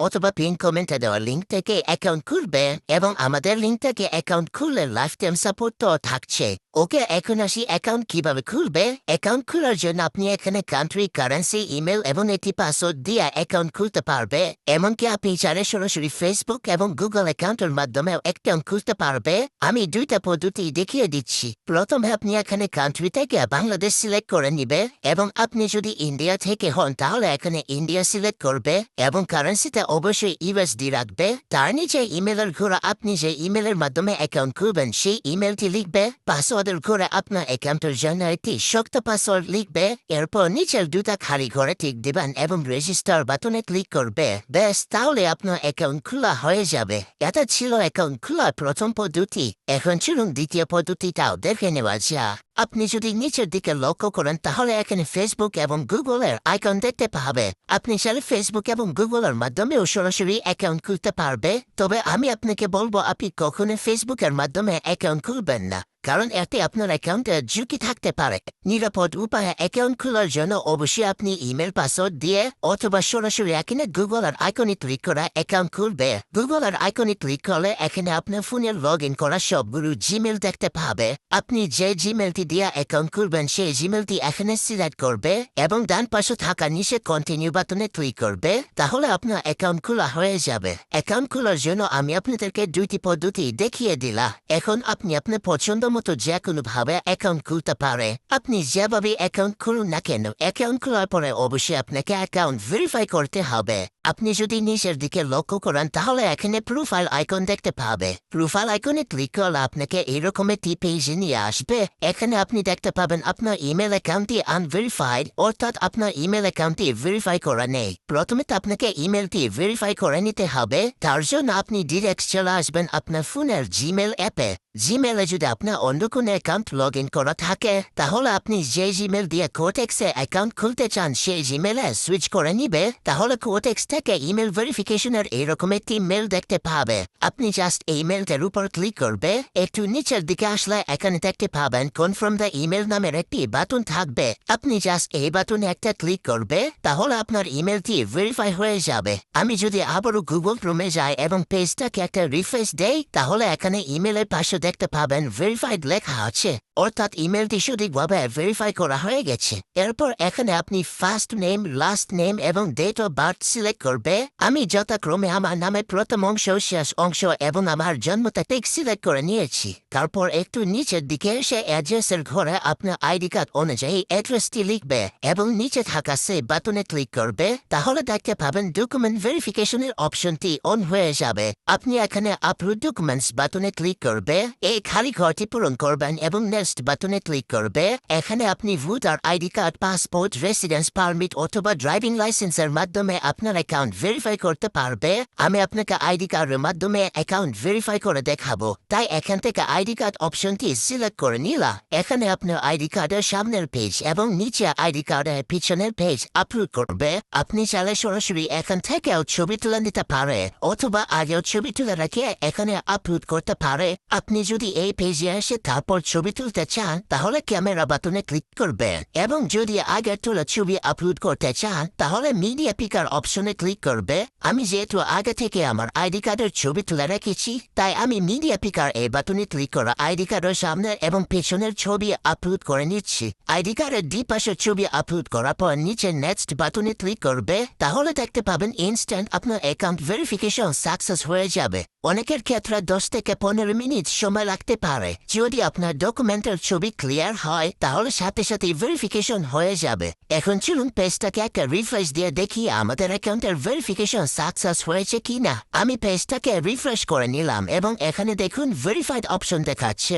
অথবা পিন কমেন্টে দেওয়া লিঙ্ক থেকে অ্যাকাউন্ট খুলবে এবং আমাদের লিঙ্ক থেকে অ্যাকাউন্ট খুললে লাইফ টাইম সাপোর্ট তো থাকছে। ওকে, এখন আসি অ্যাকাউন্ট কিভাবে খুলবে। অ্যাকাউন্ট খোলার জন্য আপনি এখানে কান্ট্রি, কারেন্সি, ইমেল এবং একটি পাসওয়ার্ড দিয়ে অ্যাকাউন্ট খুলতে পারবে। এমনকি আপনি চাইলে সরাসরি ফেসবুক এবং গুগল অ্যাকাউন্টের মাধ্যমে অ্যাকাউন্ট খুলতে পারবে। আমি দুইটা পদ্ধতি দেখিয়ে দিচ্ছি। প্রথমে আপনি এখানে কান্ট্রি থেকে বাংলাদেশ সিলেক্ট করে নিবে এবং আপনি যদি ইন্ডিয়া থেকে হন তাহলে এখানে ইন্ডিয়া সিলেক্ট করবে এবং কারেন্সিতে অবশ্যই ইউএসডি রাখবে। তার নিচে ইমেলের ঘোড়া, আপনি যে ইমেলের মাধ্যমে অ্যাকাউন্ট খুলবেন সেই ইমেলটি লিখবে। পাসওয়ার্ডের ঘরে আপনার অ্যাকাউন্টের জন্য একটি শক্ত পাসওয়ার্ড লিখবে। এরপর নিচের দুটা খালি ঘরে টিক দিবেন এবং রেজিস্টার বাটনে ক্লিক করবে। ব্যাস, তাহলে আপনার অ্যাকাউন্ট খোলা হয়ে যাবে। এটা ছিল অ্যাকাউন্ট খোলার প্রথম পদ্ধতি। এখন চলুন দ্বিতীয় পদ্ধতিটাও দেখে নেওয়া যাক। আপনি যদি নিচের দিকে লক্ষ্য করেন তাহলে এখানে ফেসবুক এবং গুগলের আইকন দেখতে পাবে। আপনি চাইলে ফেসবুক এবং গুগলের মাধ্যমেও সরাসরি অ্যাকাউন্ট খুলতে পারবে। তবে আমি আপনাকে বলবো আপনি কখনো ফেসবুকের মাধ্যমে অ্যাকাউন্ট খুলবেন না, কারণ এতে আপনার অ্যাকাউন্টে ঝুঁকি থাকতে পারে। নিরাপদ উপায়ে অ্যাকাউন্ট খোলার জন্য অবশ্যই আপনি ইমেল পাসওয়ার্ড দিয়ে অথবা সরাসরি এখানে গুগলের আইকনে ক্লিক করে অ্যাকাউন্ট খুলবে। গুগলের আইকনে ক্লিক করলে এখানে আপনার ফোনের লগ ইন করা সবগুলো জিমেল দেখতে পাবে। আপনি যে জিমেলটি দিয়ে অ্যাকাউন্ট খুলবেন সেই জিমেলটি এখানে সিলেক্ট করবে এবং ডান পাশে থাকা নিচে কন্টিনিউ বাটনে ক্লিক করবে। তাহলে আপনার অ্যাকাউন্ট খোলা হয়ে যাবে। অ্যাকাউন্ট খোলার জন্য আমি আপনাদেরকে দুইটি পদ্ধতি দেখিয়ে দিলাম। এখন আপনি আপনার পছন্দ মতো যে কোনো ভাবে অ্যাকাউন্ট খুলতে পারে। আপনি যেভাবে অ্যাকাউন্ট খুলুন না কেন, অ্যাকাউন্ট খোলার পরে অবশ্যই আপনাকে অ্যাকাউন্ট ভেরিফাই করতে হবে। আপনি যদি নিচের দিকে লক্ষ্য করেন তাহলে এখানে প্রোফাইল আইকন দেখতে পাবে। প্রোফাইল আইকনে ক্লিক করলে আপনাকে এরকম একটি পেজে নিয়ে আসবে। এখানে আপনি দেখতে পাবেন আপনার ইমেল অ্যাকাউন্টটি আনভেরিফাইড, অর্থাৎ আপনার ইমেল অ্যাকাউন্টটি ভেরিফাই করা নেই। প্রথমে তো আপনাকে ইমেলটি ভেরিফাই করে নিতে হবে। তার জন্য আপনি ডিরেক্ট চলে আসবেন আপনার ফোনের জিমেল অ্যাপে। জিমেলে যদি আপনার অন্য কোনো অ্যাকাউন্ট লগ ইন করা থাকে তাহলে আপনি যে জিমেল দিয়ে কোটেক্সে অ্যাকাউন্ট খুলতে চান সেই জিমেলে সুইচ করে নিবে। তাহলে কোটেক্স থেকে ইমেল ভেরিফিকেশনের এরকম একটি মেল দেখতে পাবে। আপনি জাস্ট এই মেলটার উপর ক্লিক করবে। একটু নিচের দিকে আসলে এখানে দেখতে পাবেন কনফার্ম দ্য ইমেল নামের একটি বাটন থাকবে। আপনি জাস্ট এই বাটনে একটা ক্লিক করবে, তাহলে আপনার ইমেলটি ভেরিফাই হয়ে যাবে। আমি যদি আবারও গুগল ক্রোমে যাই এবং পেজটাকে একটা রিফ্রেশ দেই তাহলে এখানে ইমেলের পাশে দেখতে পাবেন ভেরিফাইড লেখা আছে, অর্থাৎ ইমেলটি সঠিকভাবে ভেরিফাই করা হয়ে গেছে। এরপর এখানে আপনি ফার্স্ট নেম, লাস্ট নেম এবং ডেট অফ বার্থ সিলেক্ট করবে। আমি যথাক্রমে আমার নামের প্রথম অংশ, শেষ অংশ এবং আমার জন্ম তারিখ সিলেক্ট করে নিয়েছি। তারপর একটু নিচের দিকে এসে অ্যাড্রেসের ঘরে আপনার আইডি কার্ড অনুযায়ী অ্যাড্রেসটি লিখবে এবং নিচে থাকা সেভ বাটনে ক্লিক করবে। তাহলে দেখতে পাবেন ডকুমেন্ট ভেরিফিকেশনের অপশনটি অন হয়ে যাবে। আপনি এখানে আপলোড ডকুমেন্টস বাটনে ক্লিক করবে। এই খালি ঘরটি পূরণ করবেন এবং নেক্সট বাটনে ক্লিক করবে। এখানে আপনি voter ID card, passport, residence permit অথবা ড্রাইভিং লাইসেন্সের মাধ্যমে আপনার অ্যাকাউন্ট ভেরিফাই করতে পারবে। আমি আপনাকে আইডি কার্ডের মাধ্যমে অ্যাকাউন্ট ভেরিফাই করে দেখাবো, তাই এখান থেকে আইডি কার্ড অপশনটি সিলেক্ট করে নিলাম। এখানে আপনার আইডি কার্ডের সামনের পেজ এবং নিচে আইডি কার্ডের পিছনের পেজ আপলোড করবে। আপনি চাইলে সরাসরি এখান থেকেও ছবি তুলে নিতে পারে অথবা আগেও ছবি তুলে রেখে এখানে আপলোড করতে পারে। আপনি যদি এই পেজে এসে তারপর ছবি তুলতে চান তাহলে ক্যামেরা বাটনে ক্লিক করবেন এবং যদি আগের তোলা ছবি আপলোড করতে চান তাহলে মিডিয়া পিকার অপশনে ক্লিক করবে। আমি যেহেতু আগে থেকে আমার আইডি কার্ডের ছবি তুলে রেখেছি তাই আমি মিডিয়া পিকার এই বাটনে ক্লিক করা আইডি কার্ডের সামনে এবং পেছনের ছবি আপলোড করে নিচ্ছি। আইডি কার্ডের দুই পাশের ছবি আপলোড করার পর নিচে নেক্সট বাটনে ক্লিক করবে। তাহলে দেখতে পাবেন ইনস্ট্যান্ট আপনার অ্যাকাউন্ট ভেরিফিকেশন সাকসেস হয়ে যাবে। অনেকের ক্ষেত্রে 10 থেকে 15 মিনিট সময় লাগতে পারে। যদি আপনার ডকুমেন্টের ছবি ক্লিয়ার হয় তাহলে সাথে সাথে ভেরিফিকেশন হয়ে যাবে। এখন চলুন পেজটাকে একটা রিফ্রেশ দিয়ে দেখি আমাদের অ্যাকাউন্টের ভেরিফিকেশন সাকসেস হয়েছে কিনা। আমি পেজটাকে রিফ্রেশ করে নিলাম এবং এখানে দেখুন ভেরিফাইড অপশন দেখাচ্ছে।